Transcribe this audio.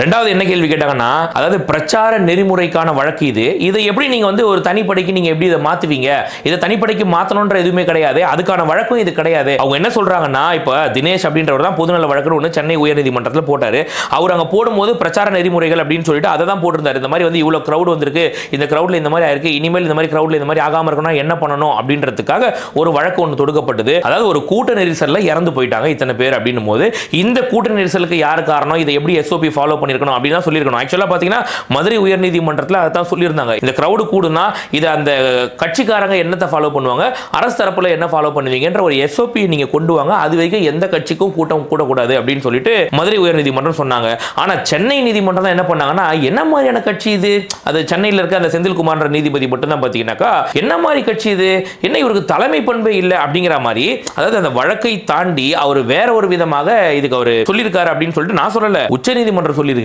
ரெண்டாவது என்ன கேள்வி கேட்டாங்கன்னா, அதாவது பிரச்சார நெறிமுறைக்கான வழக்கு இது. இதை எப்படி நீங்க வந்து ஒரு தனிப்படைக்கு நீங்க எப்படி இதை மாத்துவீங்க? இதை தனிப்படைக்கு மாத்தணும்ன்ற எதுவுமே கிடையாது. அதுக்கான வழக்கும் இது கிடையாது. அவங்க என்ன சொல்றாங்கன்னா, இப்ப தினேஷ் அப்படின்றவர் தான் பொதுநல வழக்கு ஒன்று சென்னை உயர்நீதிமன்றத்தில் போட்டாரு. அவர் அங்க போடும்போது பிரச்சார நெறிமுறைகள் அப்படின்னு சொல்லிட்டு அதை தான் போட்டிருந்தாரு. இந்த மாதிரி வந்து இவ்வளவு கிரௌட் வந்திருக்கு, இந்த கிரௌட்ல இந்த மாதிரி ஆயிருக்கு, இனிமேல் இந்த மாதிரி கிரௌட்ல இந்த மாதிரி ஆகாம இருக்கணும் என்ன பண்ணணும் அப்படின்றதுக்காக ஒரு வழக்கு ஒன்று தொடுக்கப்பட்டது. அதாவது ஒரு கூட்ட நெரிசல்ல இறந்து போயிட்டாங்க இத்தனை பேர் அப்படின்னும் போது இந்த கூட்ட நெரிசலுக்கு யார் காரணம், இதை எப்படி எஸ்ஓபி ஃபாலோ பண்ணிருக்கணும் அப்படின்னு சொல்லியிருக்கணும். ஆக்சுவலா பாத்தீங்கன்னா மதுரை உயர்நீதிமன்றத்தில் அதான் சொல்லியிருந்தாங்க. இந்த கிரௌடு கூடுனா இது அந்த கட்சிக்காரங்க என்னத்தை ஃபாலோ பண்ணுவாங்க, அரசு தரப்புல என்ன ஃபாலோ பண்ணுவீங்கன்ற ஒரு எஸ்ஓபி நீங்க கொண்டு வாங்க, அது வரைக்கும் எந்த கட்சிக்கும் கூட்டம் கூடக்கூடாது அப்படின்னு சொல்லிட்டு மதுரை உயர்நீதிமன்றம் சொன்னாங்க. ஆனா சென்னை நீதிமன்றம் தான் என்ன பண்ணாங்கன்னா, என்ன மாதிரியான கட்சி இது, அது சென்னையில் இருக்க அந்த செந்தில்குமார் நீதிபதி மட்டும் தான் பாத்தீங்கன்னாக்கா என்ன மாதிரி கட்சி இது, என்ன இவருக்கு தலைமை பண்பே இல்லை அப்படிங்கிற மாதிரி, அதாவது அந்த வழக்கை தாண்டி அவர் வேற ஒரு விதமாக இதுக்கு அவர் சொல்லியிருக்காரு அப்படின்னு சொல்லிட்டு நான் சொல்லல, உச்ச நீதிமன்றம் சொல்லியிருக்கு.